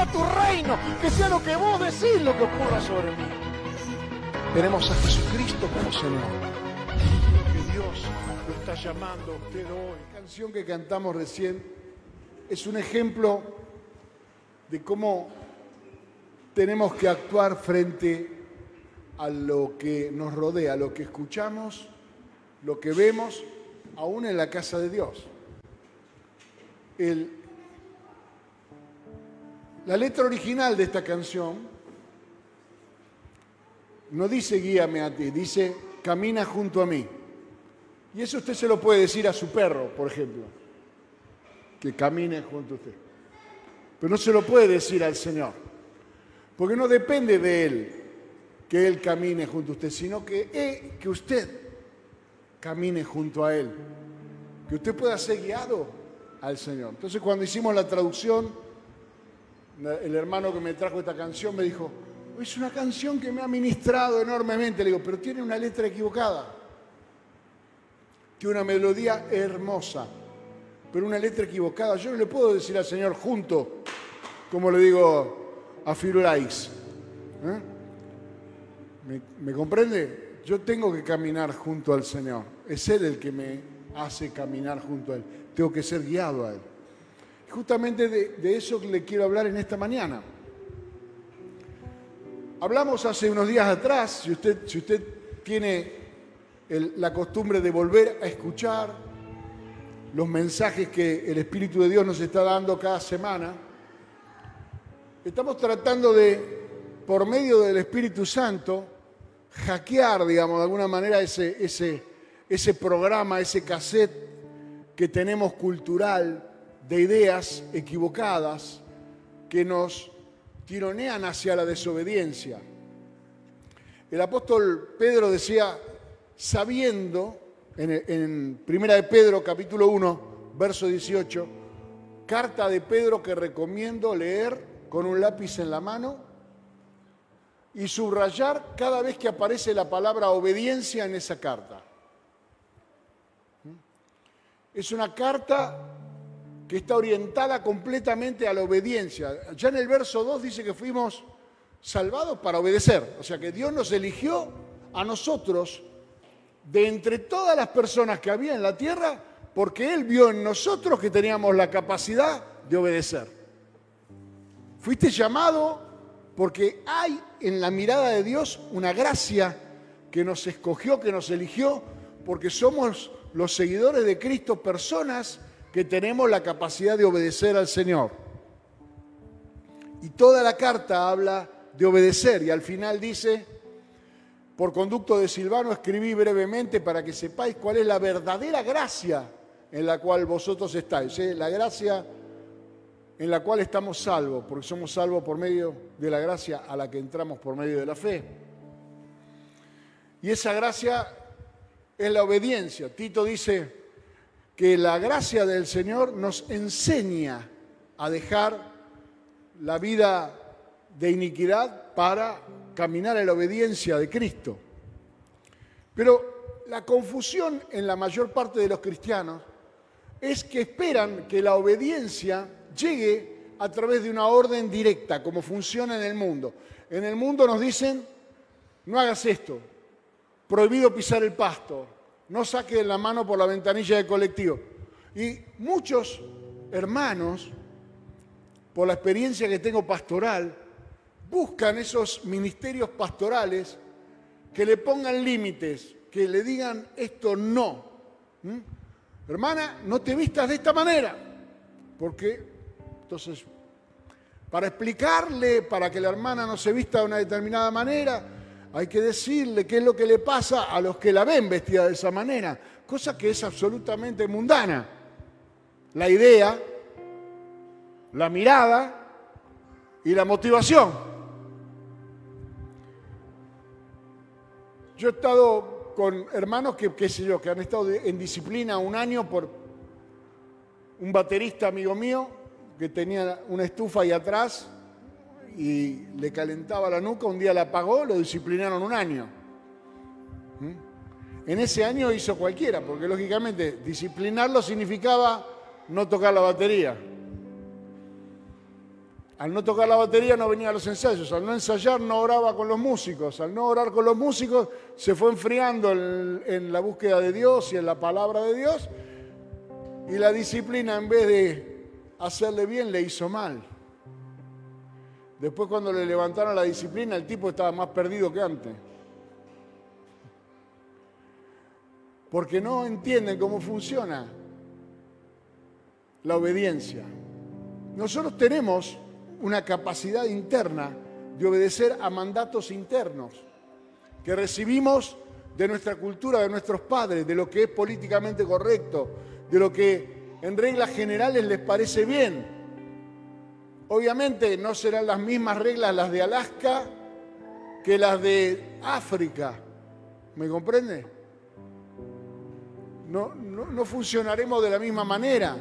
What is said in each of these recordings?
sea tu reino, que sea lo que vos decís lo que ocurra sobre mí. Tenemos a Jesucristo como Señor. Que Dios lo está llamando a usted hoy. La canción que cantamos recién es un ejemplo de cómo tenemos que actuar frente a lo que nos rodea, lo que escuchamos, lo que vemos, aún en la casa de Dios. La letra original de esta canción no dice guíame a ti, dice camina junto a mí. Y eso usted se lo puede decir a su perro, por ejemplo, que camine junto a usted. Pero no se lo puede decir al Señor, porque no depende de Él que Él camine junto a usted, sino que usted camine junto a Él, que usted pueda ser guiado al Señor. Entonces, cuando hicimos la traducción, el hermano que me trajo esta canción me dijo, es una canción que me ha ministrado enormemente. Le digo, pero tiene una letra equivocada, tiene una melodía hermosa, pero una letra equivocada. Yo no le puedo decir al Señor junto, como le digo a Firulais. ¿Me comprende? Yo tengo que caminar junto al Señor. Es Él el que me hace caminar junto a Él. Tengo que ser guiado a Él. Y justamente de eso le quiero hablar en esta mañana. Hablamos hace unos días atrás, si usted tiene la costumbre de volver a escuchar los mensajes que el Espíritu de Dios nos está dando cada semana, estamos tratando de, por medio del Espíritu Santo, hackear, digamos, de alguna manera ese programa, ese cassette que tenemos cultural de ideas equivocadas que nos tironean hacia la desobediencia. El apóstol Pedro decía, sabiendo, en 1 de Pedro, capítulo 1, verso 18, carta de Pedro que recomiendo leer con un lápiz en la mano y subrayar cada vez que aparece la palabra obediencia en esa carta. Es una carta que está orientada completamente a la obediencia. Ya en el verso 2 dice que fuimos salvados para obedecer. O sea que Dios nos eligió a nosotros de entre todas las personas que había en la tierra porque Él vio en nosotros que teníamos la capacidad de obedecer. Fuiste llamado porque hay en la mirada de Dios una gracia que nos escogió, que nos eligió, porque somos los seguidores de Cristo, personas que tenemos la capacidad de obedecer al Señor. Y toda la carta habla de obedecer y al final dice, por conducto de Silvano escribí brevemente para que sepáis cuál es la verdadera gracia en la cual vosotros estáis. La gracia en la cual estamos salvos, porque somos salvos por medio de la gracia a la que entramos por medio de la fe. Y esa gracia es la obediencia. Tito dice que la gracia del Señor nos enseña a dejar la vida de iniquidad para caminar en la obediencia de Cristo. Pero la confusión en la mayor parte de los cristianos es que esperan que la obediencia llegue a través de una orden directa, como funciona en el mundo. En el mundo nos dicen, no hagas esto, prohibido pisar el pasto, no saques la mano por la ventanilla del colectivo. Y muchos hermanos, por la experiencia que tengo pastoral, buscan esos ministerios pastorales que le pongan límites, que le digan esto no. Hermana, no te vistas de esta manera. Porque, entonces, para explicarle, para que la hermana no se vista de una determinada manera, hay que decirle qué es lo que le pasa a los que la ven vestida de esa manera, cosa que es absolutamente mundana. La idea, la mirada y la motivación. Yo he estado con hermanos que han estado en disciplina un año por un baterista amigo mío que tenía una estufa ahí atrás y le calentaba la nuca, un día la apagó, lo disciplinaron un año. En ese año hizo cualquiera, porque lógicamente disciplinarlo significaba no tocar la batería. Al no tocar la batería no venía a los ensayos, al no ensayar no oraba con los músicos, al no orar con los músicos se fue enfriando en la búsqueda de Dios y en la palabra de Dios, y la disciplina en vez de hacerle bien le hizo mal. Después cuando le levantaron la disciplina el tipo estaba más perdido que antes. Porque no entienden cómo funciona la obediencia. Nosotros tenemos una capacidad interna de obedecer a mandatos internos que recibimos de nuestra cultura, de nuestros padres, de lo que es políticamente correcto, de lo que en reglas generales les parece bien. Obviamente no serán las mismas reglas las de Alaska que las de África. ¿Me comprende? No funcionaremos de la misma manera,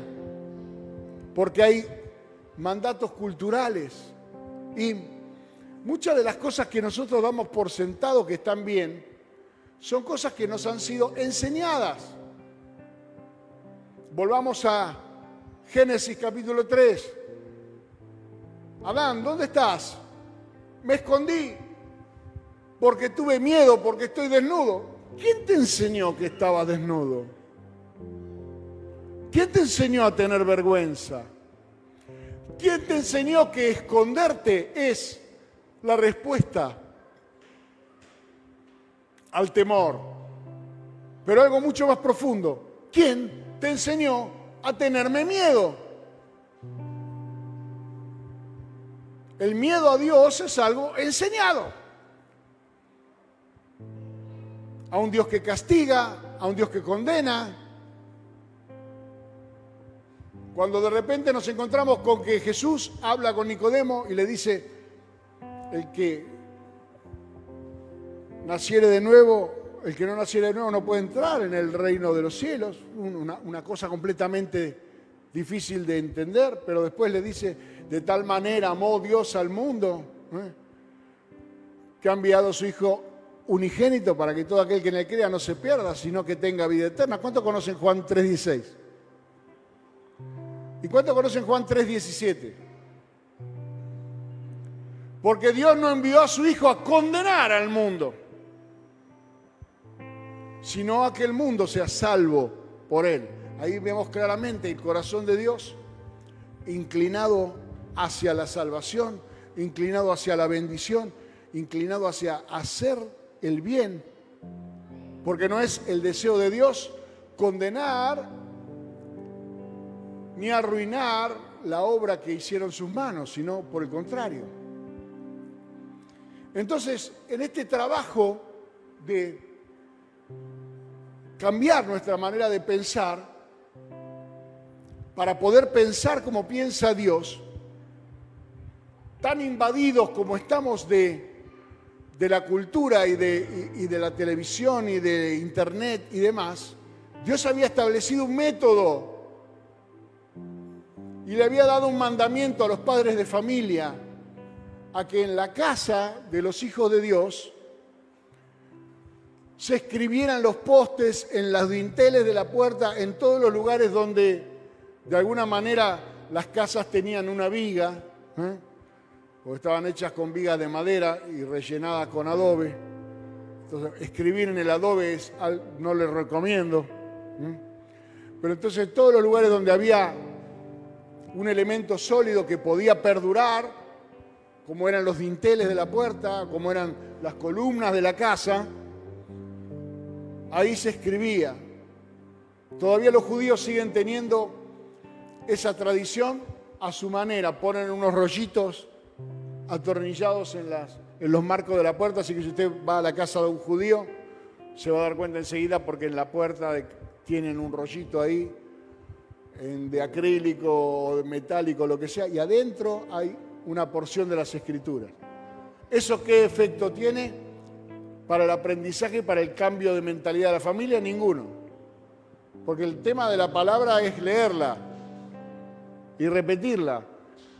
porque hay mandatos culturales y muchas de las cosas que nosotros damos por sentado que están bien son cosas que nos han sido enseñadas. Volvamos a Génesis capítulo 3. Adán, ¿dónde estás? Me escondí porque tuve miedo, porque estoy desnudo. ¿Quién te enseñó que estabas desnudo? ¿Quién te enseñó a tener vergüenza? ¿Quién te enseñó que esconderte es la respuesta al temor? Pero algo mucho más profundo. ¿Quién te enseñó a tenerme miedo? El miedo a Dios es algo enseñado. A un Dios que castiga, a un Dios que condena. Cuando de repente nos encontramos con que Jesús habla con Nicodemo y le dice, el que naciere de nuevo, el que no naciere de nuevo no puede entrar en el reino de los cielos. Una cosa completamente difícil de entender, pero después le dice, de tal manera amó Dios al mundo, que ha enviado a su Hijo unigénito para que todo aquel que en él crea no se pierda, sino que tenga vida eterna. ¿Cuántos conocen Juan 3:16? ¿Y cuántos conocen Juan 3:17? Porque Dios no envió a su Hijo a condenar al mundo, sino a que el mundo sea salvo por Él. Ahí vemos claramente el corazón de Dios inclinado hacia la salvación, inclinado hacia la bendición, inclinado hacia hacer el bien. Porque no es el deseo de Dios condenar ni arruinar la obra que hicieron sus manos, sino por el contrario. Entonces, en este trabajo de cambiar nuestra manera de pensar, para poder pensar como piensa Dios, tan invadidos como estamos de la cultura y de la televisión y de internet y demás, Dios había establecido un método y le había dado un mandamiento a los padres de familia a que en la casa de los hijos de Dios se escribieran los postes en los dinteles de la puerta, en todos los lugares donde de alguna manera las casas tenían una viga, o estaban hechas con vigas de madera y rellenadas con adobe. Entonces, escribir en el adobe no les recomiendo. Pero entonces en todos los lugares donde había un elemento sólido que podía perdurar, como eran los dinteles de la puerta, como eran las columnas de la casa, ahí se escribía. Todavía los judíos siguen teniendo esa tradición a su manera. Ponen unos rollitos atornillados en los marcos de la puerta, así que si usted va a la casa de un judío, se va a dar cuenta enseguida porque en la puerta tienen un rollito ahí, de acrílico o de metálico, lo que sea, y adentro hay una porción de las Escrituras. ¿Eso qué efecto tiene para el aprendizaje y para el cambio de mentalidad de la familia? Ninguno. Porque el tema de la palabra es leerla y repetirla.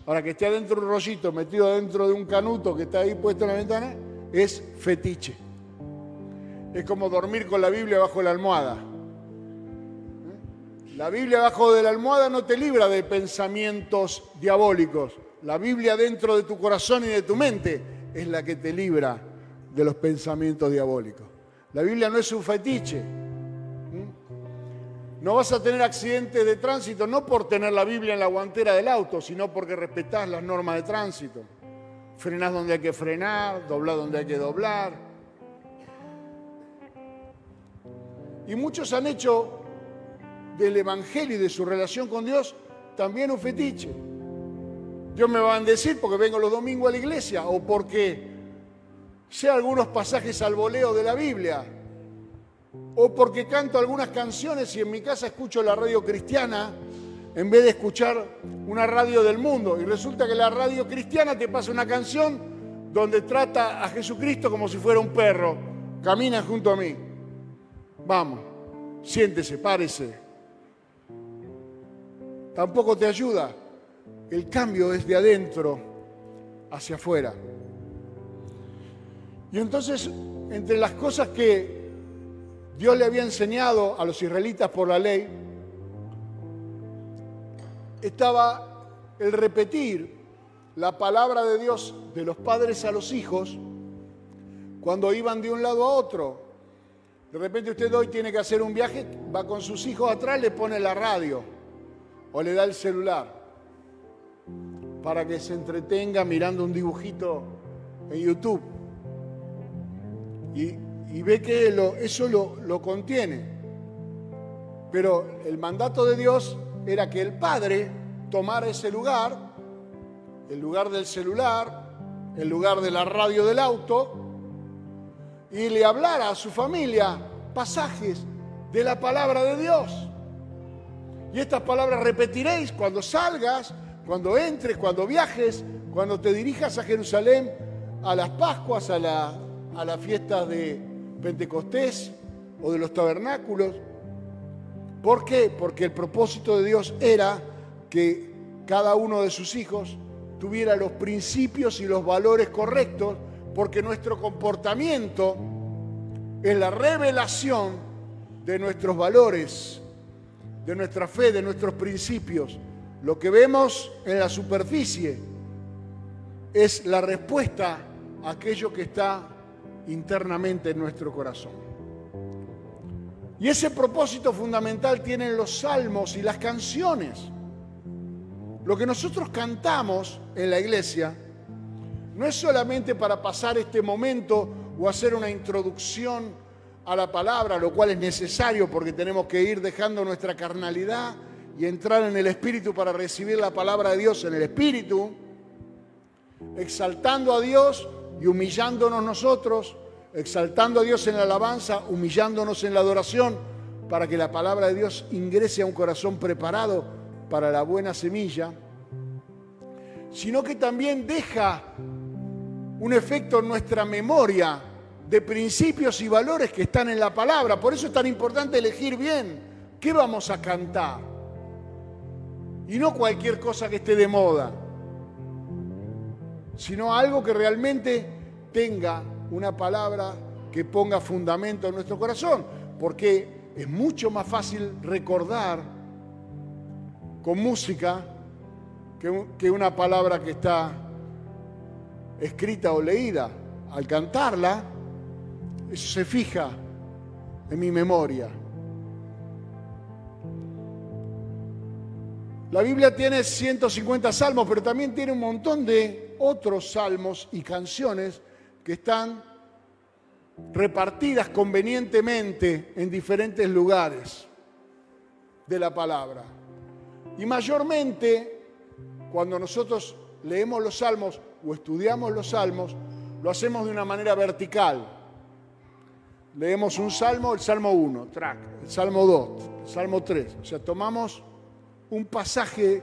Ahora, que esté adentro un rollito metido dentro de un canuto que está ahí puesto en la ventana, es fetiche. Es como dormir con la Biblia bajo la almohada. La Biblia abajo de la almohada no te libra de pensamientos diabólicos. La Biblia dentro de tu corazón y de tu mente es la que te libra de los pensamientos diabólicos. La Biblia no es un fetiche. No vas a tener accidentes de tránsito no por tener la Biblia en la guantera del auto, sino porque respetás las normas de tránsito. Frenás donde hay que frenar, doblás donde hay que doblar. Y muchos han hecho del Evangelio y de su relación con Dios también un fetiche. Dios me va a bendecir porque vengo los domingos a la iglesia o porque sé algunos pasajes al voleo de la Biblia o porque canto algunas canciones y en mi casa escucho la radio cristiana en vez de escuchar una radio del mundo. Y resulta que la radio cristiana te pasa una canción donde trata a Jesucristo como si fuera un perro. Camina junto a mí. Vamos, siéntese, párese. Tampoco te ayuda. El cambio es de adentro hacia afuera. Y entonces, entre las cosas que Dios le había enseñado a los israelitas por la ley, estaba el repetir la palabra de Dios de los padres a los hijos cuando iban de un lado a otro. De repente usted hoy tiene que hacer un viaje, va con sus hijos atrás, le pone la radio o le da el celular para que se entretenga mirando un dibujito en YouTube. Y ve que eso lo contiene. Pero el mandato de Dios era que el padre tomara ese lugar, el lugar del celular, el lugar de la radio del auto, y le hablara a su familia pasajes de la palabra de Dios. Y estas palabras repetiréis cuando salgas, cuando entres, cuando viajes, cuando te dirijas a Jerusalén, a las Pascuas, a la fiesta de Pentecostés o de los tabernáculos. ¿Por qué? Porque el propósito de Dios era que cada uno de sus hijos tuviera los principios y los valores correctos, porque nuestro comportamiento es la revelación de nuestros valores, de nuestra fe, de nuestros principios. Lo que vemos en la superficie es la respuesta a aquello que está internamente en nuestro corazón. Y ese propósito fundamental tienen los salmos y las canciones. Lo que nosotros cantamos en la iglesia no es solamente para pasar este momento o hacer una introducción a la palabra, lo cual es necesario porque tenemos que ir dejando nuestra carnalidad y entrar en el Espíritu para recibir la palabra de Dios en el Espíritu, exaltando a Dios y humillándonos nosotros, exaltando a Dios en la alabanza, humillándonos en la adoración, para que la palabra de Dios ingrese a un corazón preparado para la buena semilla, sino que también deja un efecto en nuestra memoria de principios y valores que están en la palabra. Por eso es tan importante elegir bien qué vamos a cantar. Y no cualquier cosa que esté de moda, sino algo que realmente tenga una palabra que ponga fundamento en nuestro corazón. Porque es mucho más fácil recordar con música que una palabra que está escrita o leída. Al cantarla, eso se fija en mi memoria. La Biblia tiene 150 salmos, pero también tiene un montón de otros salmos y canciones que están repartidas convenientemente en diferentes lugares de la palabra. Y mayormente, cuando nosotros leemos los salmos o estudiamos los salmos, lo hacemos de una manera vertical. Leemos un salmo, el Salmo 1, el Salmo 2, el Salmo 3. O sea, tomamos un pasaje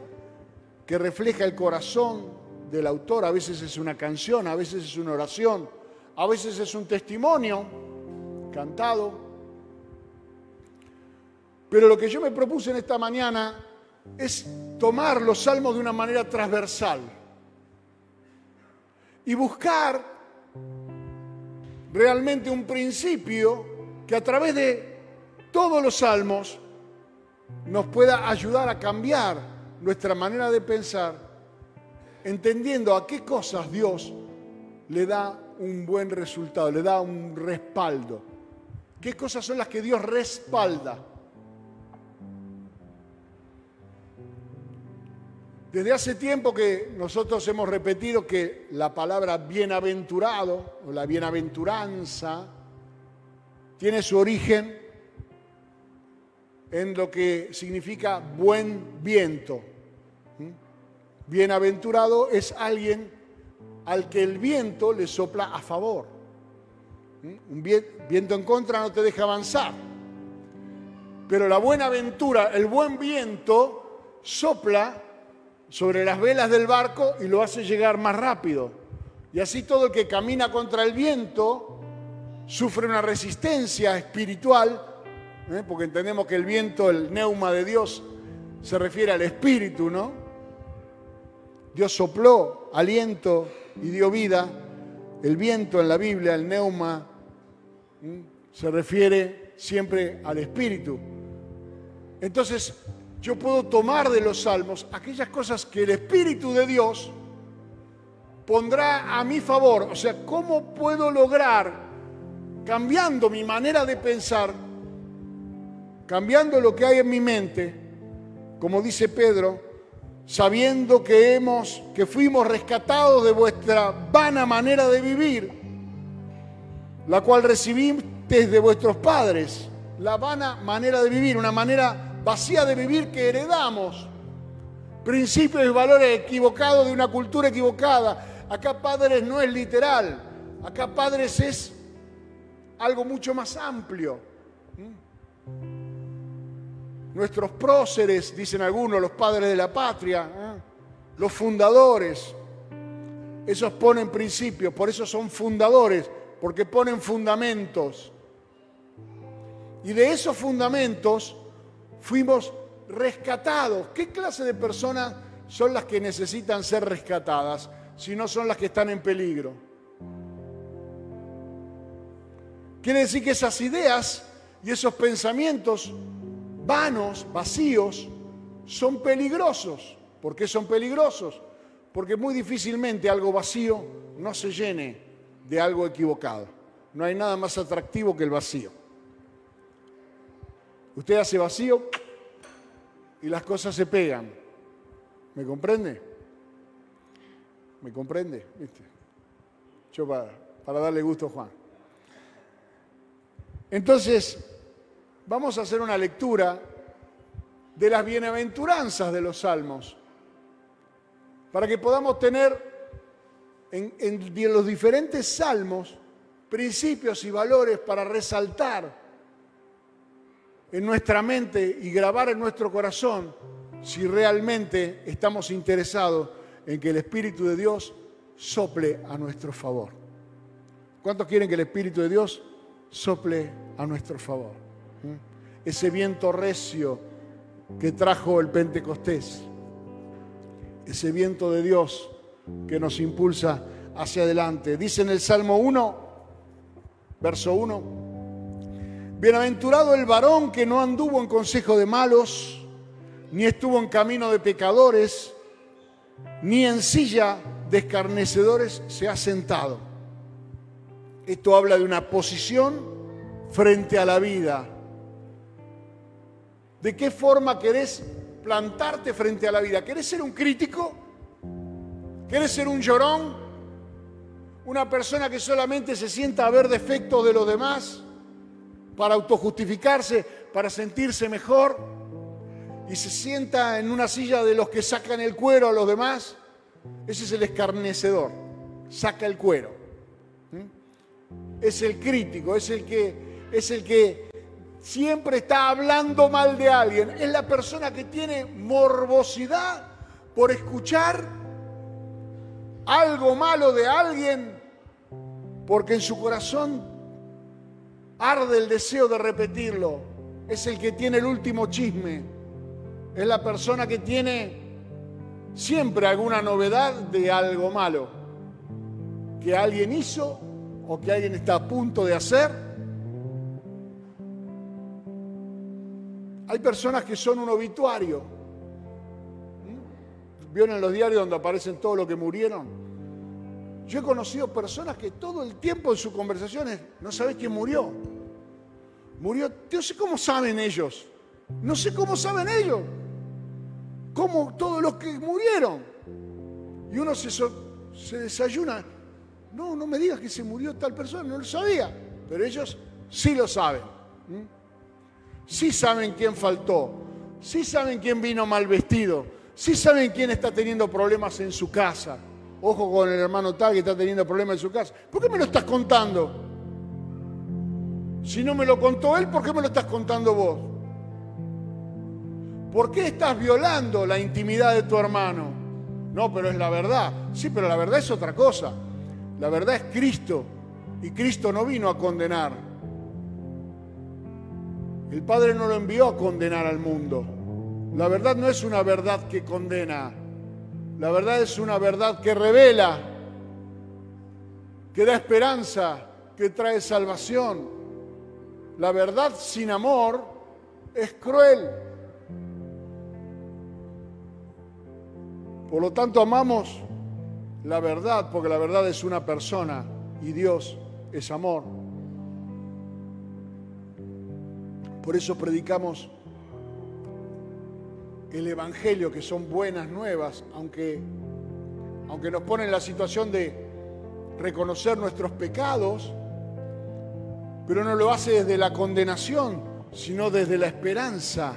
que refleja el corazón del autor. A veces es una canción, a veces es una oración, a veces es un testimonio cantado. Pero lo que yo me propuse en esta mañana es tomar los salmos de una manera transversal y buscar realmente un principio que a través de todos los salmos nos pueda ayudar a cambiar nuestra manera de pensar, entendiendo a qué cosas Dios le da un buen resultado, le da un respaldo. ¿Qué cosas son las que Dios respalda? Desde hace tiempo que nosotros hemos repetido que la palabra bienaventurado o la bienaventuranza tiene su origen en lo que significa buen viento. Bienaventurado es alguien al que el viento le sopla a favor. Un viento en contra no te deja avanzar. Pero la buena ventura, el buen viento, sopla sobre las velas del barco y lo hace llegar más rápido. Y así todo el que camina contra el viento sufre una resistencia espiritual, porque entendemos que el viento, el neuma de Dios, se refiere al espíritu, ¿no? Dios sopló aliento y dio vida. El viento en la Biblia, el neuma, se refiere siempre al espíritu. Entonces, yo puedo tomar de los salmos aquellas cosas que el Espíritu de Dios pondrá a mi favor. O sea, ¿cómo puedo lograr, cambiando mi manera de pensar, cambiando lo que hay en mi mente, como dice Pedro, sabiendo que fuimos rescatados de vuestra vana manera de vivir, la cual recibisteis de vuestros padres, la vana manera de vivir, una manera vacía de vivir que heredamos, principios y valores equivocados de una cultura equivocada. Acá padres no es literal, acá padres es algo mucho más amplio. Nuestros próceres, dicen algunos, los padres de la patria, los fundadores, esos ponen principios, por eso son fundadores, porque ponen fundamentos. Y de esos fundamentos fuimos rescatados. ¿Qué clase de personas son las que necesitan ser rescatadas si no son las que están en peligro? Quiere decir que esas ideas y esos pensamientos vanos, vacíos, son peligrosos. ¿Por qué son peligrosos? Porque muy difícilmente algo vacío no se llene de algo equivocado. No hay nada más atractivo que el vacío. Usted hace vacío y las cosas se pegan. ¿Me comprende? ¿Me comprende? ¿Viste? Yo para darle gusto a Juan. Entonces, vamos a hacer una lectura de las bienaventuranzas de los salmos, para que podamos tener en los diferentes salmos principios y valores para resaltar en nuestra mente y grabar en nuestro corazón si realmente estamos interesados en que el Espíritu de Dios sople a nuestro favor. ¿Cuántos quieren que el Espíritu de Dios sople a nuestro favor? Ese viento recio que trajo el Pentecostés, ese viento de Dios que nos impulsa hacia adelante. Dice en el Salmo 1, verso 1, bienaventurado el varón que no anduvo en consejo de malos, ni estuvo en camino de pecadores, ni en silla de escarnecedores se ha sentado. Esto habla de una posición frente a la vida. ¿De qué forma querés plantarte frente a la vida? ¿Querés ser un crítico? ¿Querés ser un llorón? ¿Una persona que solamente se sienta a ver defectos de los demás para autojustificarse, para sentirse mejor? Y se sienta en una silla de los que sacan el cuero a los demás. Ese es el escarnecedor, saca el cuero. Es el crítico, es el que siempre está hablando mal de alguien. Es la persona que tiene morbosidad por escuchar algo malo de alguien, porque en su corazón arde el deseo de repetirlo. Es el que tiene el último chisme. Es la persona que tiene siempre alguna novedad de algo malo que alguien hizo o que alguien está a punto de hacer. Hay personas que son un obituario. ¿Vieron en los diarios donde aparecen todos los que murieron? Yo he conocido personas que todo el tiempo en sus conversaciones no sabés quién murió. Murió, no sé cómo saben ellos. No sé cómo saben ellos. Cómo todos los que murieron. Y uno se desayuna. No, no me digas que se murió tal persona, no lo sabía. Pero ellos sí lo saben. Sí saben quién faltó. Sí saben quién vino mal vestido. Sí saben quién está teniendo problemas en su casa. Ojo con el hermano tal que está teniendo problemas en su casa. ¿Por qué me lo estás contando? Si no me lo contó él, ¿por qué me lo estás contando vos? ¿Por qué estás violando la intimidad de tu hermano? No, pero es la verdad. Sí, pero la verdad es otra cosa. La verdad es Cristo. Y Cristo no vino a condenar. El Padre no lo envió a condenar al mundo. La verdad no es una verdad que condena. La verdad es una verdad que revela, que da esperanza, que trae salvación. La verdad sin amor es cruel. Por lo tanto, amamos la verdad, porque la verdad es una persona y Dios es amor. Por eso predicamos el Evangelio, que son buenas nuevas, aunque nos pone en la situación de reconocer nuestros pecados, pero no lo hace desde la condenación, sino desde la esperanza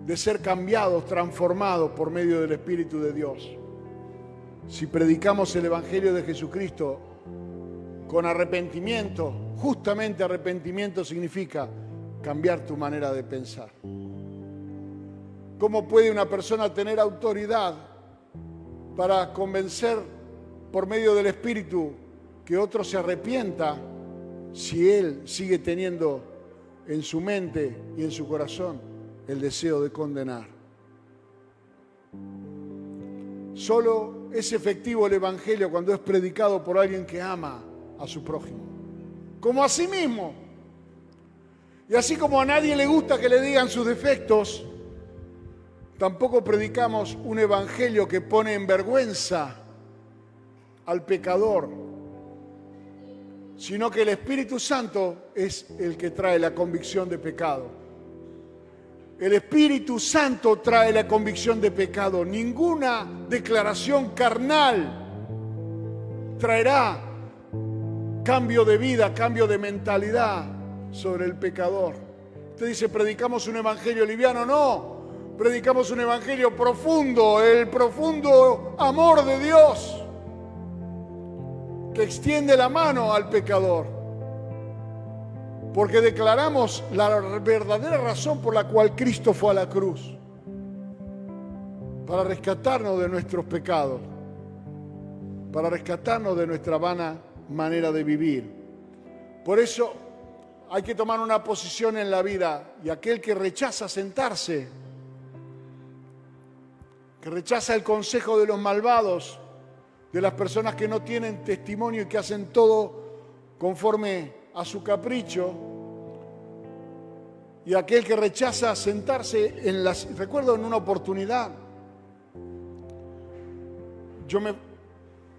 de ser cambiados, transformados por medio del Espíritu de Dios. Si predicamos el Evangelio de Jesucristo con arrepentimiento, justamente arrepentimiento significa cambiar tu manera de pensar. ¿Cómo puede una persona tener autoridad para convencer por medio del Espíritu que otro se arrepienta si él sigue teniendo en su mente y en su corazón el deseo de condenar? Solo es efectivo el Evangelio cuando es predicado por alguien que ama a su prójimo, como a sí mismo. Y así como a nadie le gusta que le digan sus defectos, tampoco predicamos un evangelio que pone en vergüenza al pecador, sino que el Espíritu Santo es el que trae la convicción de pecado. El Espíritu Santo trae la convicción de pecado. Ninguna declaración carnal traerá cambio de vida, cambio de mentalidad sobre el pecador. Usted dice, predicamos un evangelio liviano. No, predicamos un evangelio profundo, el profundo amor de Dios que extiende la mano al pecador, porque declaramos la verdadera razón por la cual Cristo fue a la cruz, para rescatarnos de nuestros pecados, para rescatarnos de nuestra vana manera de vivir. Por eso hay que tomar una posición en la vida, y aquel que rechaza sentarse, que rechaza el consejo de los malvados, de las personas que no tienen testimonio y que hacen todo conforme a su capricho, y aquel que rechaza sentarse recuerdo en una oportunidad,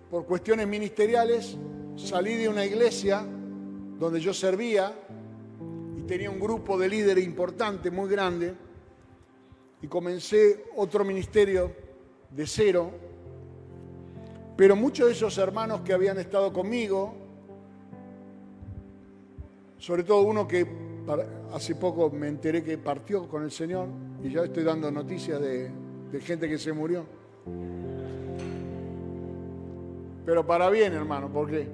por cuestiones ministeriales, salí de una iglesia donde yo servía y tenía un grupo de líderes importante, muy grande, y comencé otro ministerio de cero. Pero muchos de esos hermanos que habían estado conmigo, sobre todo uno que hace poco me enteré que partió con el Señor, y ya estoy dando noticias de gente que se murió. Pero para bien, hermano, porque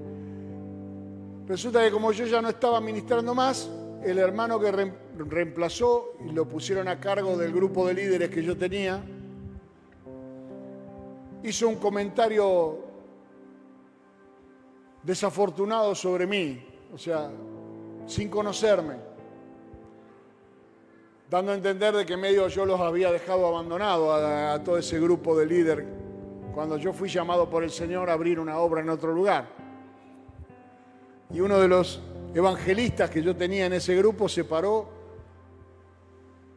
resulta que como yo ya no estaba ministrando más, el hermano que reemplazó y lo pusieron a cargo del grupo de líderes que yo tenía, hizo un comentario desafortunado sobre mí, o sea, sin conocerme, dando a entender de que medio yo los había dejado abandonados a todo ese grupo de líderes cuando yo fui llamado por el Señor a abrir una obra en otro lugar. Y uno de los evangelistas que yo tenía en ese grupo se paró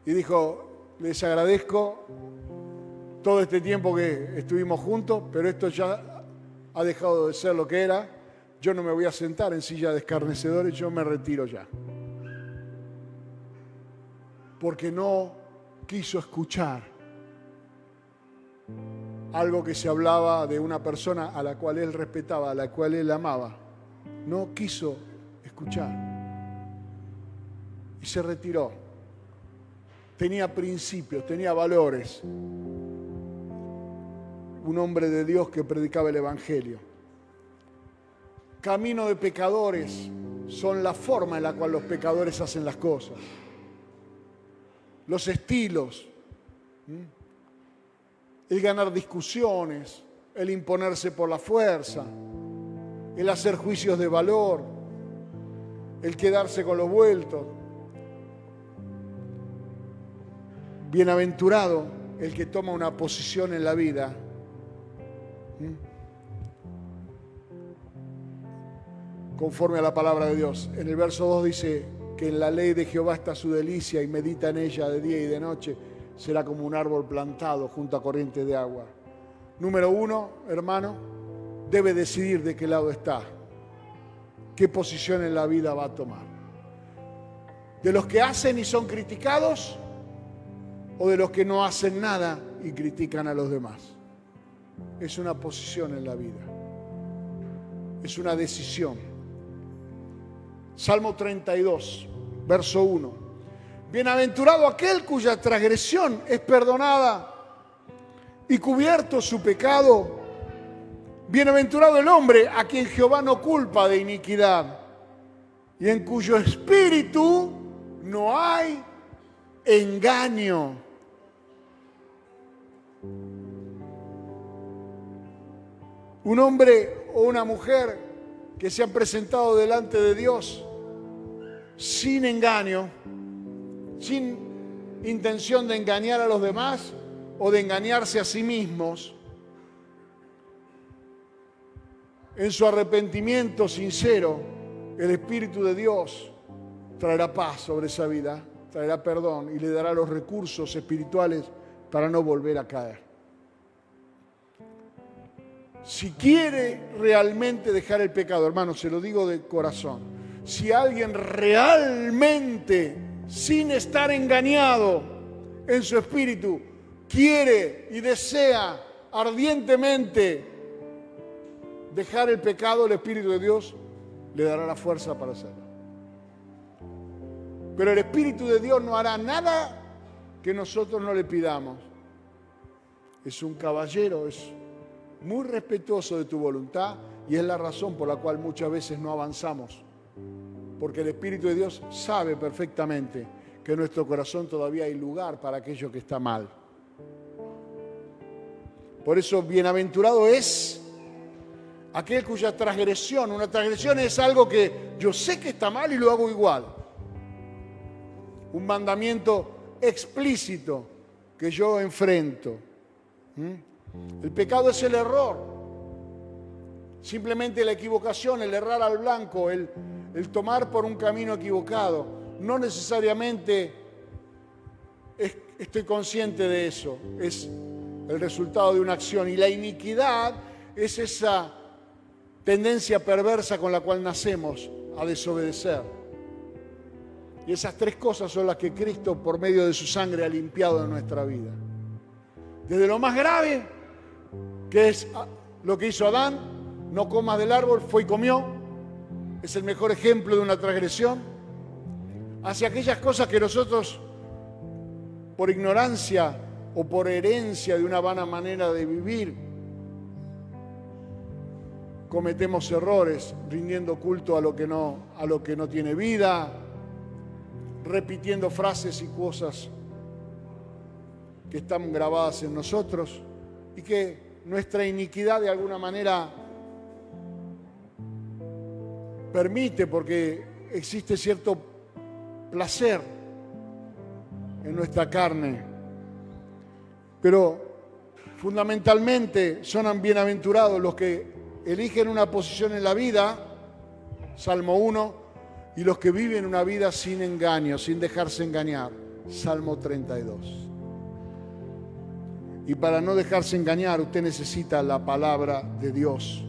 y dijo, les agradezco todo este tiempo que estuvimos juntos, pero esto ya ha dejado de ser lo que era. Yo no me voy a sentar en silla de escarnecedores, yo me retiro ya. Porque no quiso escuchar algo que se hablaba de una persona a la cual él respetaba, a la cual él amaba. No quiso escuchar. Y se retiró. Tenía principios, tenía valores. Un hombre de Dios que predicaba el Evangelio. Camino de pecadores son la forma en la cual los pecadores hacen las cosas. Los estilos, el ganar discusiones, el imponerse por la fuerza, el hacer juicios de valor, el quedarse con los vueltos. Bienaventurado el que toma una posición en la vida. Conforme a la palabra de Dios. En el verso 2 dice que en la ley de Jehová está su delicia y medita en ella de día y de noche. Será como un árbol plantado junto a corrientes de agua. Número 1, hermano, debe decidir de qué lado está. ¿Qué posición en la vida va a tomar? ¿De los que hacen y son criticados? ¿O de los que no hacen nada y critican a los demás? Es una posición en la vida. Es una decisión. Salmo 32, verso 1. Bienaventurado aquel cuya transgresión es perdonada y cubierto su pecado. Bienaventurado el hombre a quien Jehová no culpa de iniquidad y en cuyo espíritu no hay engaño. Un hombre o una mujer que se han presentado delante de Dios sin engaño, sin intención de engañar a los demás o de engañarse a sí mismos, en su arrepentimiento sincero, el Espíritu de Dios traerá paz sobre esa vida, traerá perdón y le dará los recursos espirituales para no volver a caer. Si quiere realmente dejar el pecado, hermano, se lo digo de corazón, si alguien realmente, sin estar engañado en su espíritu, quiere y desea ardientemente dejar el pecado, el Espíritu de Dios le dará la fuerza para hacerlo. Pero el Espíritu de Dios no hará nada que nosotros no le pidamos. Es un caballero, es muy respetuoso de tu voluntad y es la razón por la cual muchas veces no avanzamos. Porque el Espíritu de Dios sabe perfectamente que en nuestro corazón todavía hay lugar para aquello que está mal. Por eso, bienaventurado es aquel cuya transgresión, una transgresión es algo que yo sé que está mal y lo hago igual. Un mandamiento explícito que yo enfrento. El pecado es el error. Simplemente la equivocación, el errar al blanco, el tomar por un camino equivocado. No necesariamente estoy consciente de eso. Es el resultado de una acción. Y la iniquidad es esa tendencia perversa con la cual nacemos a desobedecer. Y esas tres cosas son las que Cristo, por medio de su sangre, ha limpiado de nuestra vida. Desde lo más grave, que es lo que hizo Adán, no comas del árbol, fue y comió. Es el mejor ejemplo de una transgresión. Hacia aquellas cosas que nosotros, por ignorancia o por herencia de una vana manera de vivir, cometemos errores, rindiendo culto a lo que no tiene vida, repitiendo frases y cosas que están grabadas en nosotros y que nuestra iniquidad de alguna manera permite, porque existe cierto placer en nuestra carne. Pero fundamentalmente son bienaventurados los que eligen una posición en la vida, Salmo 1, y los que viven una vida sin engaño, sin dejarse engañar. Salmo 32. Y para no dejarse engañar, usted necesita la palabra de Dios.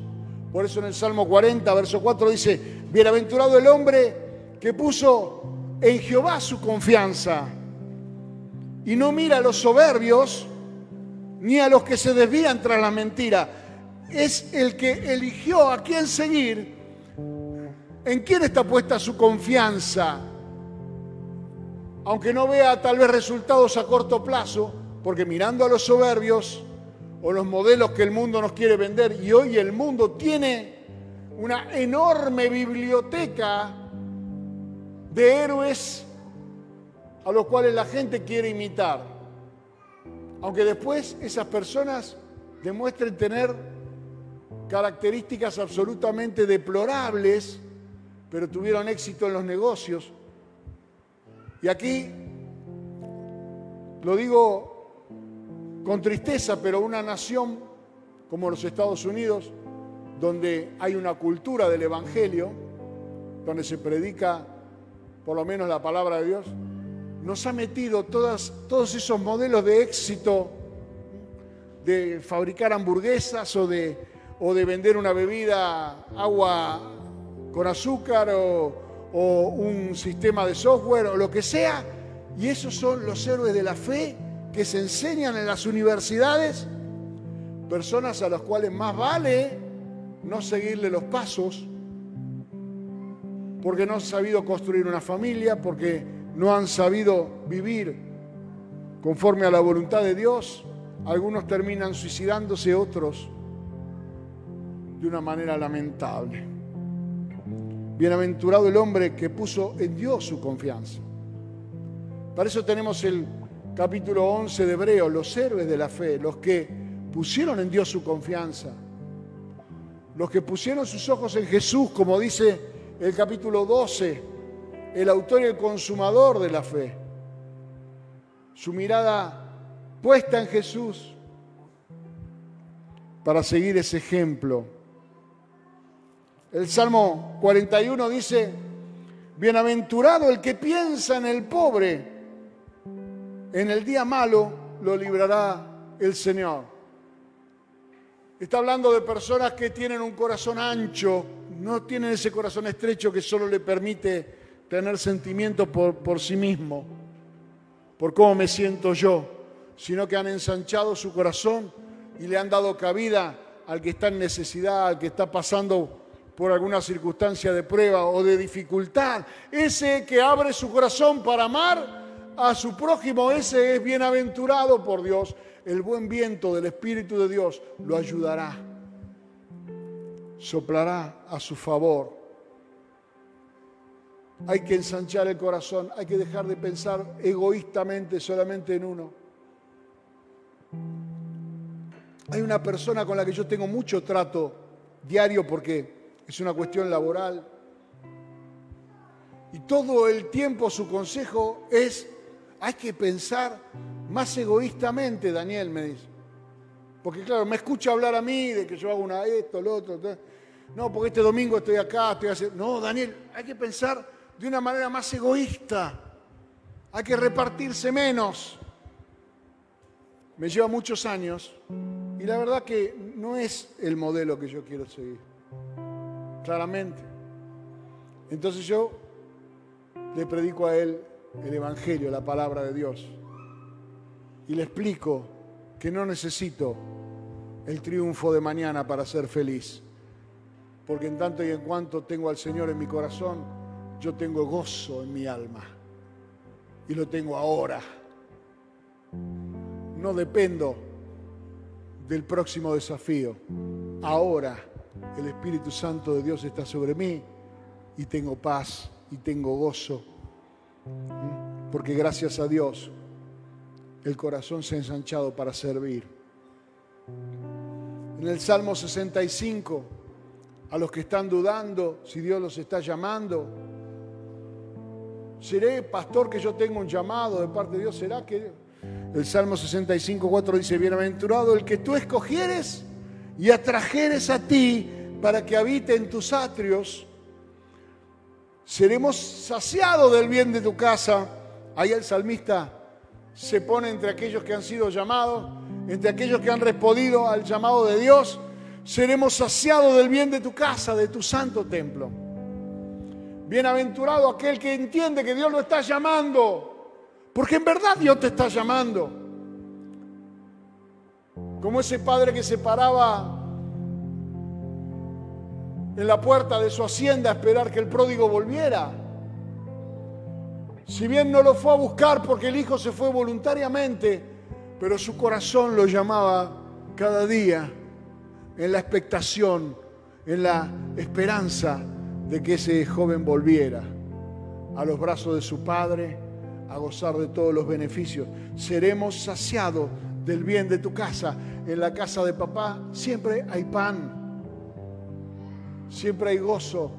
Por eso en el Salmo 40, verso 4 dice: bienaventurado el hombre que puso en Jehová su confianza y no mira a los soberbios ni a los que se desvían tras la mentira. Es el que eligió a quién seguir, en quién está puesta su confianza, aunque no vea tal vez resultados a corto plazo, porque mirando a los soberbios o los modelos que el mundo nos quiere vender, y hoy el mundo tiene una enorme biblioteca de héroes a los cuales la gente quiere imitar, aunque después esas personas demuestren tener características absolutamente deplorables, pero tuvieron éxito en los negocios. Y aquí lo digo con tristeza, pero una nación como los Estados Unidos, donde hay una cultura del Evangelio, donde se predica por lo menos la palabra de Dios, nos ha metido todos esos modelos de éxito, de fabricar hamburguesas o de vender una bebida, agua con azúcar o un sistema de software o lo que sea. Y esos son los héroes de la fe que se enseñan en las universidades, personas a las cuales más vale no seguirle los pasos, porque no han sabido construir una familia, porque no han sabido vivir conforme a la voluntad de Dios. Algunos terminan suicidándose, otros de una manera lamentable. Bienaventurado el hombre que puso en Dios su confianza. Para eso tenemos el capítulo 11 de Hebreos, los héroes de la fe, los que pusieron en Dios su confianza, los que pusieron sus ojos en Jesús, como dice el capítulo 12, el autor y el consumador de la fe. Su mirada puesta en Jesús para seguir ese ejemplo. El Salmo 41 dice: bienaventurado el que piensa en el pobre, en el día malo lo librará el Señor. Está hablando de personas que tienen un corazón ancho, no tienen ese corazón estrecho que solo le permite tener sentimientos por sí mismo, por cómo me siento yo, sino que han ensanchado su corazón y le han dado cabida al que está en necesidad, al que está pasando por alguna circunstancia de prueba o de dificultad. Ese que abre su corazón para amar a su prójimo, ese es bienaventurado por Dios. El buen viento del Espíritu de Dios lo ayudará, soplará a su favor. Hay que ensanchar el corazón, hay que dejar de pensar egoístamente solamente en uno. Hay una persona con la que yo tengo mucho trato diario porque es una cuestión laboral, y todo el tiempo su consejo es: hay que pensar más egoístamente, Daniel, me dice. Porque claro, me escucha hablar a mí de que yo hago esto, lo otro. No, porque este domingo estoy acá, estoy haciendo... No, Daniel, hay que pensar de una manera más egoísta. Hay que repartirse menos. Me lleva muchos años y la verdad que no es el modelo que yo quiero seguir. Claramente. Entonces yo le predico a él el Evangelio, la palabra de Dios, y le explico que no necesito el triunfo de mañana para ser feliz, porque en tanto y en cuanto tengo al Señor en mi corazón, yo tengo gozo en mi alma, y lo tengo ahora. No dependo del próximo desafío. Ahora el Espíritu Santo de Dios está sobre mí y tengo paz y tengo gozo, porque gracias a Dios el corazón se ha ensanchado para servir. En el Salmo 65, a los que están dudando si Dios los está llamando, ¿seré pastor que yo tengo un llamado de parte de Dios? ¿Será que...? El Salmo 65, 4 dice: bienaventurado el que tú escogieres y atrajeres a ti para que habite en tus atrios. Seremos saciados del bien de tu casa Ahí el salmista se pone entre aquellos que han sido llamados, entre aquellos que han respondido al llamado de Dios. Seremos saciados del bien de tu casa, de tu santo templo. Bienaventurado aquel que entiende que Dios lo está llamando, porque en verdad Dios te está llamando. Como ese padre que se paraba en la puerta de su hacienda a esperar que el pródigo volviera. Si bien no lo fue a buscar porque el hijo se fue voluntariamente, pero su corazón lo llamaba cada día en la expectación, en la esperanza de que ese joven volviera a los brazos de su padre, a gozar de todos los beneficios. Seremos saciados del bien de tu casa. En la casa de papá siempre hay pan, siempre hay gozo,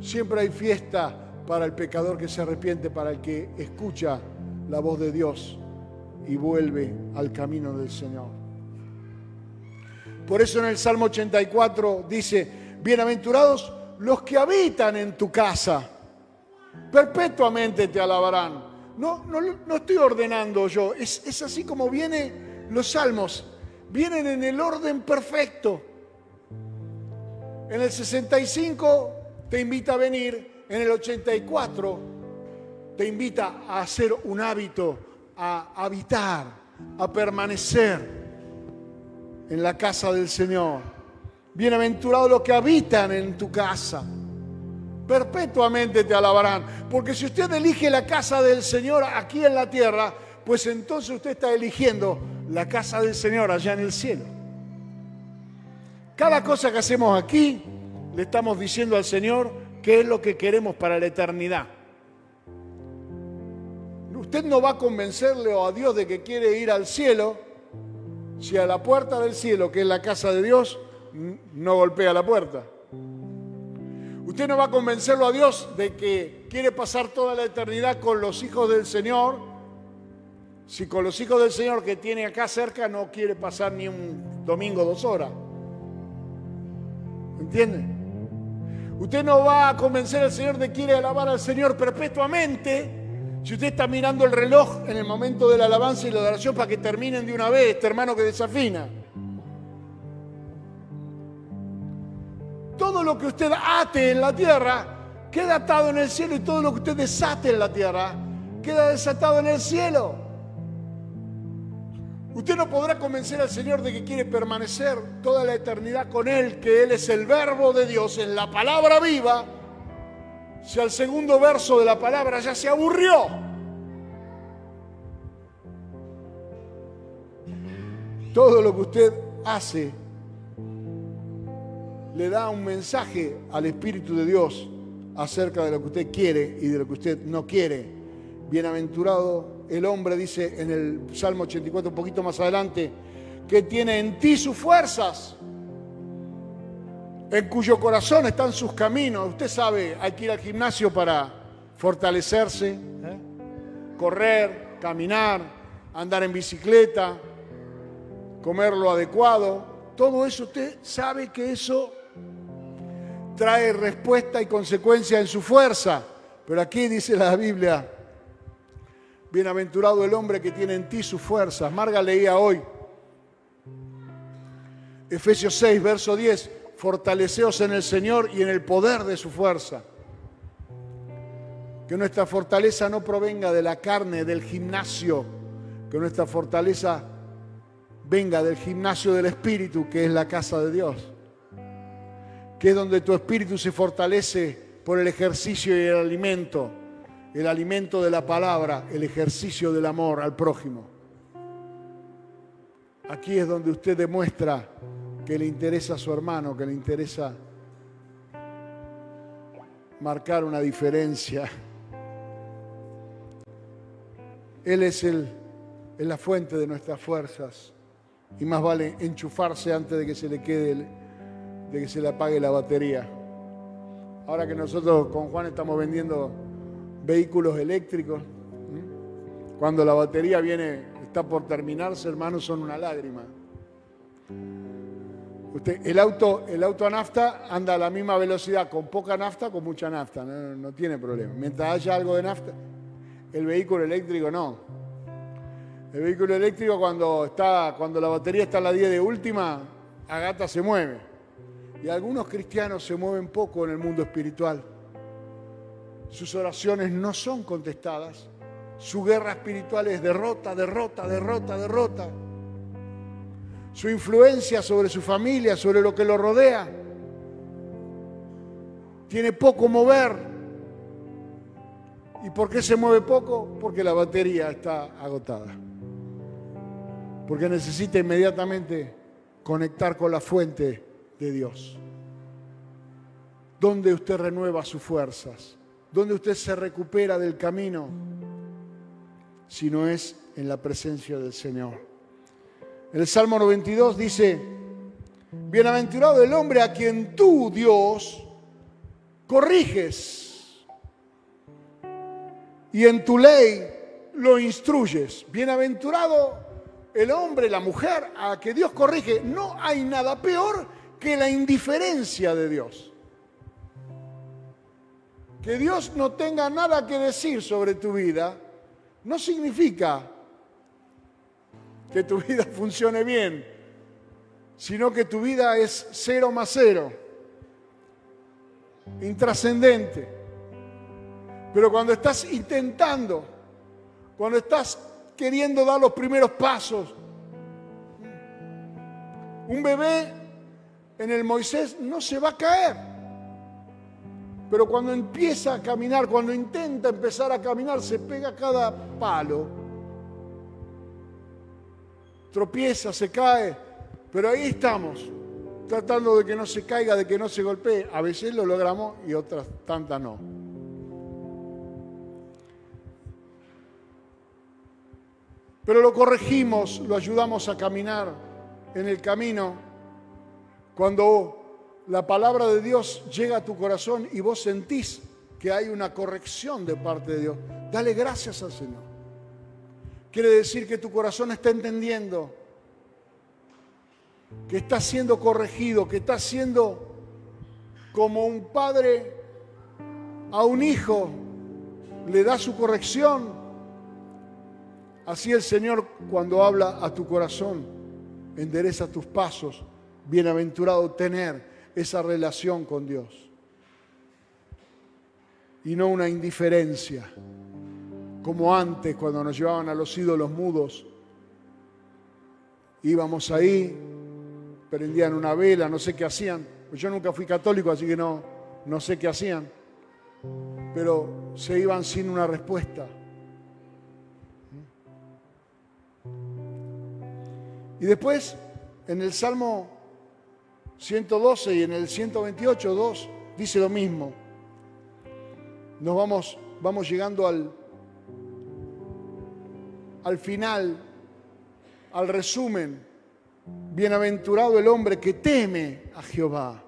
siempre hay fiesta para el pecador que se arrepiente, para el que escucha la voz de Dios y vuelve al camino del Señor. Por eso en el Salmo 84 dice: bienaventurados los que habitan en tu casa, perpetuamente te alabarán. No estoy ordenando yo, es así como vienen los salmos, vienen en el orden perfecto. En el 65 te invita a venir, en el 84 te invita a hacer un hábito, a habitar, a permanecer en la casa del Señor. Bienaventurados los que habitan en tu casa, perpetuamente te alabarán. Porque si usted elige la casa del Señor aquí en la tierra, pues entonces usted está eligiendo la casa del Señor allá en el cielo. Cada cosa que hacemos aquí, le estamos diciendo al Señor qué es lo que queremos para la eternidad. Usted no va a convencerle a Dios de que quiere ir al cielo si a la puerta del cielo, que es la casa de Dios, no golpea la puerta. Usted no va a convencerlo a Dios de que quiere pasar toda la eternidad con los hijos del Señor si con los hijos del Señor que tiene acá cerca no quiere pasar ni un domingo 2 horas. ¿Entiende? Usted no va a convencer al Señor de que quiere alabar al Señor perpetuamente si usted está mirando el reloj en el momento de la alabanza y la adoración para que terminen de una vez, este hermano que desafina. Todo lo que usted ate en la tierra queda atado en el cielo, y todo lo que usted desate en la tierra queda desatado en el cielo. Usted no podrá convencer al Señor de que quiere permanecer toda la eternidad con Él, que Él es el verbo de Dios, es la palabra viva, si al segundo verso de la palabra ya se aburrió. Todo lo que usted hace le da un mensaje al Espíritu de Dios acerca de lo que usted quiere y de lo que usted no quiere. Bienaventurado el hombre, dice en el Salmo 84, un poquito más adelante, que tiene en ti sus fuerzas, en cuyo corazón están sus caminos. Usted sabe, hay que ir al gimnasio para fortalecerse, correr, caminar, andar en bicicleta, comer lo adecuado. Todo eso usted sabe que eso trae respuesta y consecuencia en su fuerza. Pero aquí dice la Biblia: bienaventurado el hombre que tiene en ti sus fuerzas. Marga leía hoy Efesios 6, verso 10: fortaleceos en el Señor y en el poder de su fuerza. Que nuestra fortaleza no provenga de la carne, del gimnasio, que nuestra fortaleza venga del gimnasio del Espíritu, que es la casa de Dios, que es donde tu espíritu se fortalece por el ejercicio y el alimento de la palabra, el ejercicio del amor al prójimo. Aquí es donde usted demuestra que le interesa a su hermano, que le interesa marcar una diferencia. Él es la fuente de nuestras fuerzas, y más vale enchufarse antes de que se le quede, de que se le apague la batería. Ahora que nosotros con Juan estamos vendiendo vehículos eléctricos, cuando la batería está por terminarse, hermanos, son una lágrima. El auto a nafta anda a la misma velocidad con poca nafta, con mucha nafta, no tiene problema. Mientras haya algo de nafta, El vehículo eléctrico no. El vehículo eléctrico cuando la batería está a la 10 de última, a gata se mueve. Y algunos cristianos se mueven poco en el mundo espiritual. Sus oraciones no son contestadas. Su guerra espiritual es derrota, derrota, derrota, derrota. Su influencia sobre su familia, sobre lo que lo rodea, tiene poco mover. ¿Y por qué se mueve poco? Porque la batería está agotada. Porque necesita inmediatamente conectar con la fuente de Dios. ¿Dónde usted renueva sus fuerzas? ¿Dónde usted se recupera del camino? Si no es en la presencia del Señor. En el Salmo 92 dice: bienaventurado el hombre a quien tú, Dios, corriges y en tu ley lo instruyes. Bienaventurado el hombre, la mujer a que Dios corrige. No hay nada peor que la indiferencia de Dios. Que Dios no tenga nada que decir sobre tu vida no significa que tu vida funcione bien, sino que tu vida es 0 más 0, intrascendente. Pero cuando estás intentando, cuando estás queriendo dar los primeros pasos, un bebé en el Moisés no se va a caer. Pero cuando empieza a caminar, cuando intenta empezar a caminar, se pega cada palo. Tropieza, se cae, pero ahí estamos, tratando de que no se caiga, de que no se golpee. A veces lo logramos y otras tantas no. Pero lo corregimos, lo ayudamos a caminar en el camino. Cuando la palabra de Dios llega a tu corazón y vos sentís que hay una corrección de parte de Dios, dale gracias al Señor. Quiere decir que tu corazón está entendiendo, que está siendo corregido, que está siendo como un padre a un hijo, le da su corrección. Así el Señor, cuando habla a tu corazón, endereza tus pasos. Bienaventurado tener esa relación con Dios y no una indiferencia como antes cuando nos llevaban a los ídolos mudos. Íbamos ahí, prendían una vela, no sé qué hacían. Yo nunca fui católico, así que no sé qué hacían, pero se iban sin una respuesta. Y después en el Salmo 112 y en el 128, 2, dice lo mismo. Nos vamos llegando al final, al resumen. Bienaventurado el hombre que teme a Jehová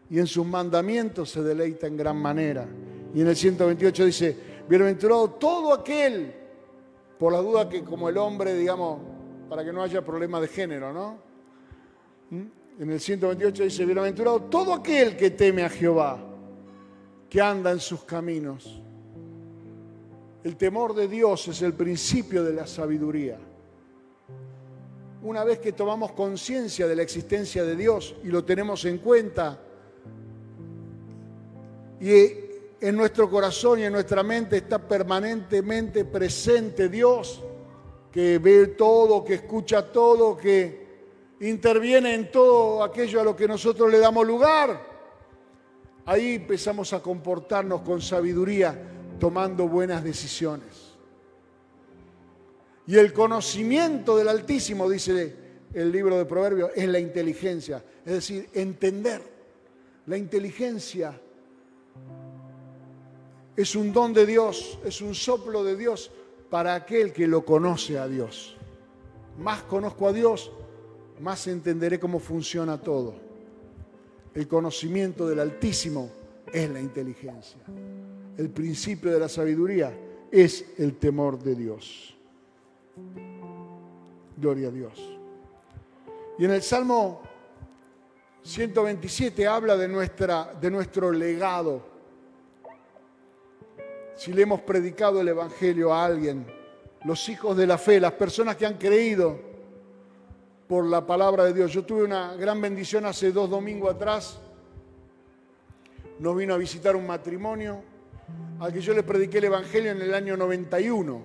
y en sus mandamientos se deleita en gran manera. Y en el 128 dice: bienaventurado todo aquel, por la duda que como el hombre, digamos, para que no haya problema de género, ¿no? En el 128 dice: bienaventurado todo aquel que teme a Jehová, que anda en sus caminos. El temor de Dios es el principio de la sabiduría. Una vez que tomamos conciencia de la existencia de Dios y lo tenemos en cuenta, y en nuestro corazón y en nuestra mente está permanentemente presente Dios, que ve todo, que escucha todo, que interviene en todo aquello a lo que nosotros le damos lugar. Ahí empezamos a comportarnos con sabiduría, tomando buenas decisiones. Y el conocimiento del Altísimo, dice el libro de Proverbios, es la inteligencia. Es decir, entender. La inteligencia es un don de Dios, es un soplo de Dios para aquel que lo conoce a Dios. Más conozco a Dios, más entenderé cómo funciona todo. El conocimiento del Altísimo es la inteligencia. El principio de la sabiduría es el temor de Dios. Gloria a Dios. Y en el Salmo 127 habla de nuestro legado. si le hemos predicado el Evangelio a alguien, los hijos de la fe, las personas que han creído por la palabra de Dios. Yo tuve una gran bendición hace 2 domingos atrás. Nos vino a visitar un matrimonio al que yo le prediqué el Evangelio en el año 91.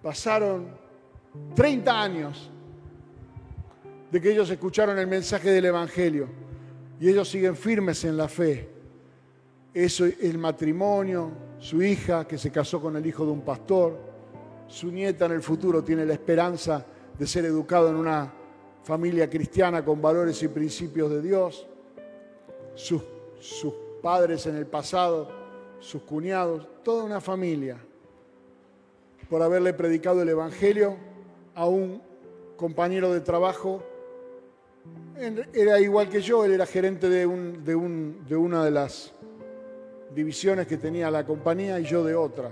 Pasaron 30 años de que ellos escucharon el mensaje del Evangelio y ellos siguen firmes en la fe. Eso, el matrimonio, su hija que se casó con el hijo de un pastor, su nieta en el futuro tiene la esperanza de ser educado en una familia cristiana con valores y principios de Dios. Sus padres en el pasado, sus cuñados, toda una familia, por haberle predicado el Evangelio a un compañero de trabajo. Era igual que yo, él era gerente de una de las divisiones que tenía la compañía y yo de otra.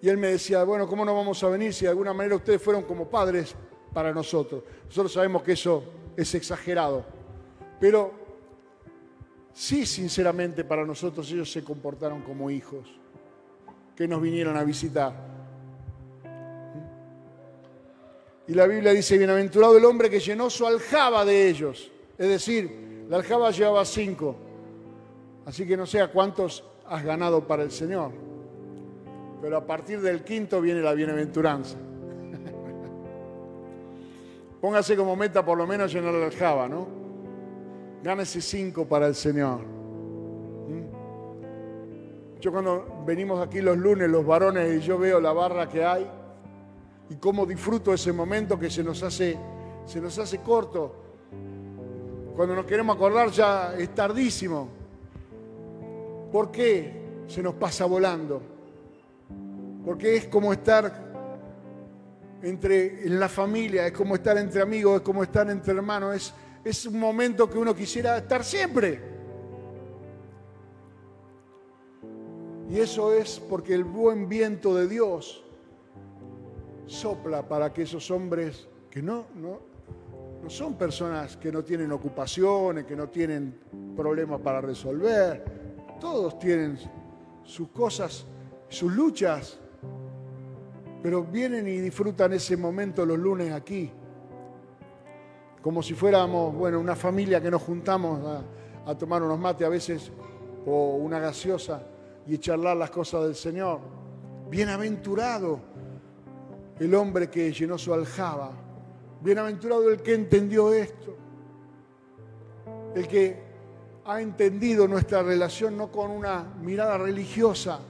Y él me decía, bueno, ¿cómo no vamos a venir si de alguna manera ustedes fueron como padres para nosotros? Nosotros sabemos que eso es exagerado, pero sí, sinceramente, para nosotros ellos se comportaron como hijos que nos vinieron a visitar. Y la Biblia dice, bienaventurado el hombre que llenó su aljaba de ellos. Es decir, la aljaba llevaba 5. Así que no sé a cuántos has ganado para el Señor. Pero a partir del 5º viene la bienaventuranza. Póngase como meta por lo menos llenar la aljaba, ¿no? Gánese 5 para el Señor. Yo cuando venimos aquí los lunes, los varones, y yo veo la barra que hay y cómo disfruto ese momento que se nos hace corto. Cuando nos queremos acordar ya es tardísimo. ¿Por qué se nos pasa volando? Porque es como estar en la familia, es como estar entre amigos, es como estar entre hermanos, es un momento que uno quisiera estar siempre. Y eso es porque el buen viento de Dios sopla para que esos hombres que no son personas que no tienen ocupaciones, que no tienen problemas para resolver, todos tienen sus cosas, sus luchas, pero vienen y disfrutan ese momento los lunes aquí, como si fuéramos, una familia que nos juntamos a tomar unos mates a veces o una gaseosa y charlar las cosas del Señor. Bienaventurado el hombre que llenó su aljaba, bienaventurado el que entendió esto, el que ha entendido nuestra relación no con una mirada religiosa,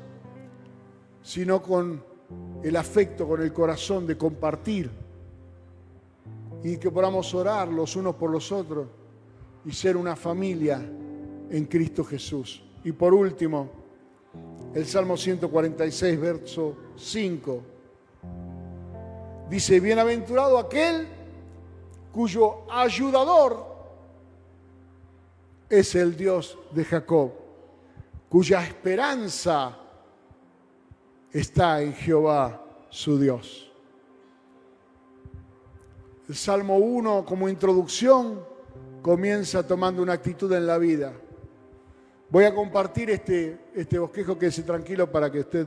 sino con el afecto, con el corazón de compartir y que podamos orar los unos por los otros y ser una familia en Cristo Jesús. Y por último, el Salmo 146, verso 5, dice, bienaventurado aquel cuyo ayudador es el Dios de Jacob, cuya esperanza está en Jehová su Dios. El Salmo 1, como introducción, comienza tomando una actitud en la vida. Voy a compartir este bosquejo, quédese tranquilo para que usted,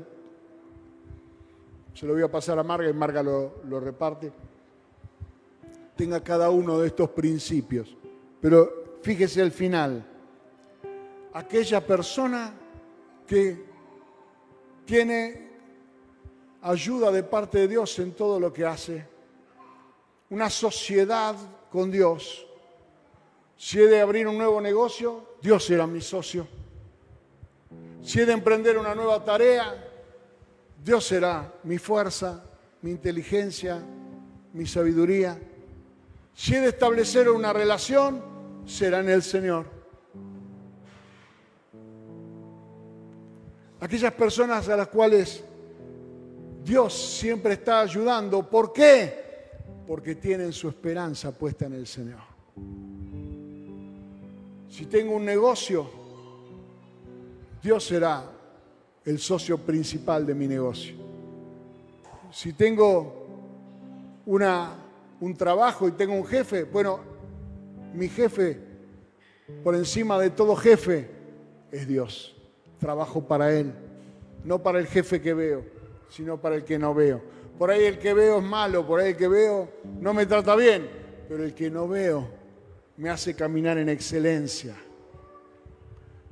se lo voy a pasar a Marga y Marga lo reparte, tenga cada uno de estos principios. Pero fíjese al final, aquella persona que tiene ayuda de parte de Dios en todo lo que hace, una sociedad con Dios. Si he de abrir un nuevo negocio, Dios será mi socio. Si he de emprender una nueva tarea, Dios será mi fuerza, mi inteligencia, mi sabiduría. Si he de establecer una relación, será en el Señor. Aquellas personas a las cuales Dios siempre está ayudando. ¿Por qué? Porque tienen su esperanza puesta en el Señor. Si tengo un negocio, Dios será el socio principal de mi negocio. Si tengo un trabajo y tengo un jefe, mi jefe por encima de todo jefe, es Dios. Trabajo para Él, no para el jefe que veo, sino para el que no veo. Por ahí el que veo es malo, por ahí el que veo no me trata bien, pero el que no veo me hace caminar en excelencia.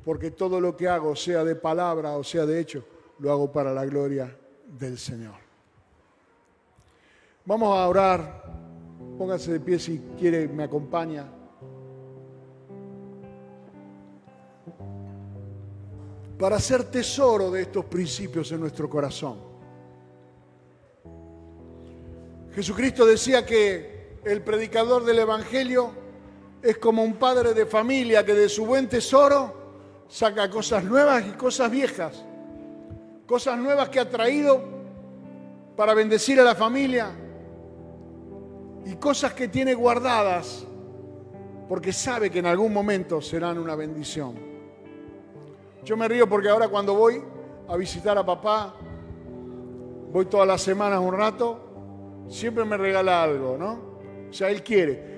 Porque todo lo que hago, sea de palabra o sea de hecho, lo hago para la gloria del Señor. Vamos a orar. Póngase de pie si quiere, me acompaña. Para hacer tesoro de estos principios en nuestro corazón. Jesucristo decía que el predicador del Evangelio es como un padre de familia que de su buen tesoro saca cosas nuevas y cosas viejas. Cosas nuevas que ha traído para bendecir a la familia y cosas que tiene guardadas porque sabe que en algún momento serán una bendición. Yo me río porque ahora cuando voy a visitar a papá, voy todas las semanas un rato, siempre me regala algo, ¿no? O sea, él quiere.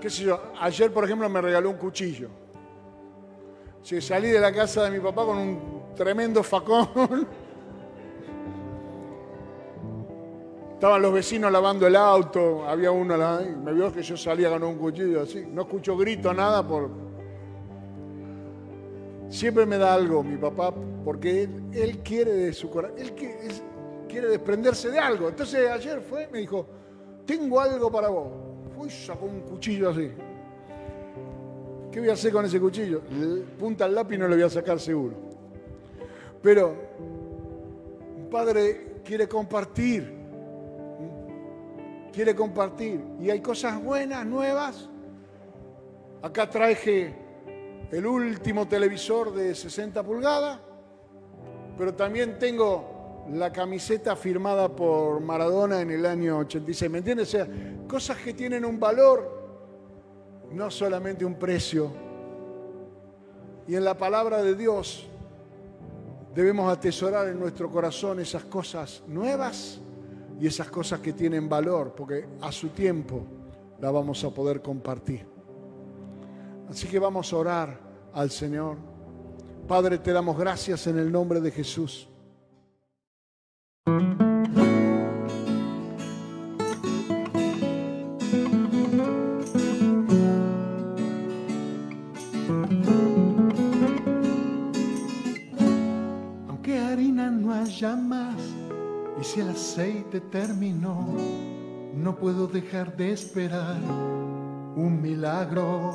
Qué sé yo, ayer por ejemplo me regaló un cuchillo. Sí, salí de la casa de mi papá con un tremendo facón. Estaban los vecinos lavando el auto, había uno, me vio que yo salía con un cuchillo así. No escucho grito, nada, siempre me da algo mi papá, porque él quiere de su corazón, quiere desprenderse de algo. Entonces ayer me dijo, tengo algo para vos. Fui, sacó un cuchillo así. ¿Qué voy a hacer con ese cuchillo? Punta al lápiz no lo voy a sacar seguro. Pero un padre quiere compartir. Quiere compartir. Y hay cosas buenas, nuevas. Acá traje el último televisor de 60 pulgadas. Pero también tengo la camiseta firmada por Maradona en el año 86. ¿Me entiendes? O sea, cosas que tienen un valor, no solamente un precio. Y en la palabra de Dios debemos atesorar en nuestro corazón esas cosas nuevas y esas cosas que tienen valor, porque a su tiempo la vamos a poder compartir. Así que vamos a orar al Señor. Padre, te damos gracias en el nombre de Jesús. Aunque harina no haya más y si el aceite terminó, no puedo dejar de esperar un milagro.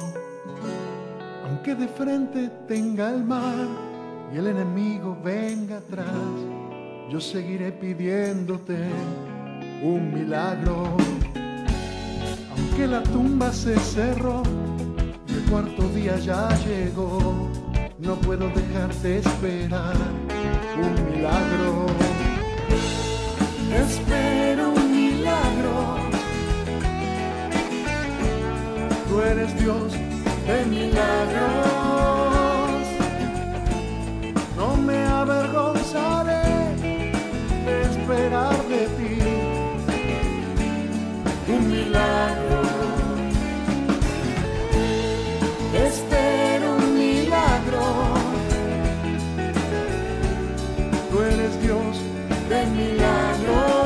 Aunque de frente tenga el mar y el enemigo venga atrás, yo seguiré pidiéndote un milagro. Aunque la tumba se cerró y el cuarto día ya llegó, no puedo dejar de esperar un milagro. Espero un milagro. Tú eres Dios de milagros. No me avergonzaré de esperar de ti un milagro. Espero un milagro. Tú eres Dios de milagros.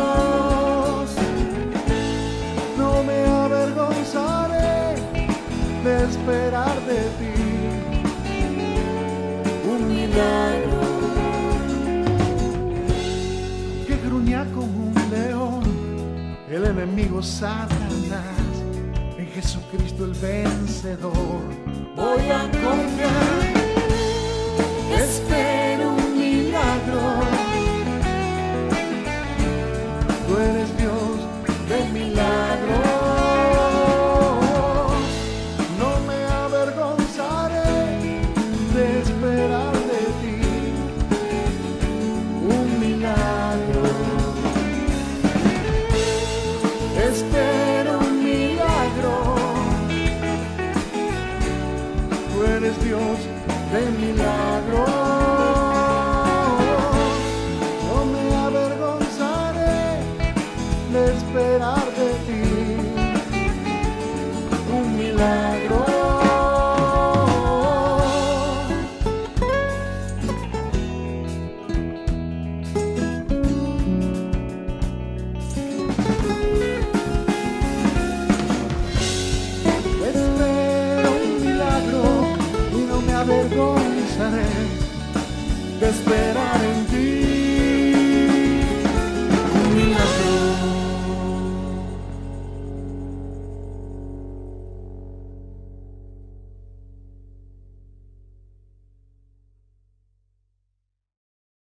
No me avergonzaré de esperar de ti un milagro. Que gruña como un león el enemigo Satanás, en Jesucristo el vencedor voy a confiar. Espero un milagro. Tú eres Dios de milagros. No me avergonzaré de esperar de ti un milagro. Espero un milagro. Tú eres Dios de milagros. No me avergonzaré de esperar de ti un milagro. te espero.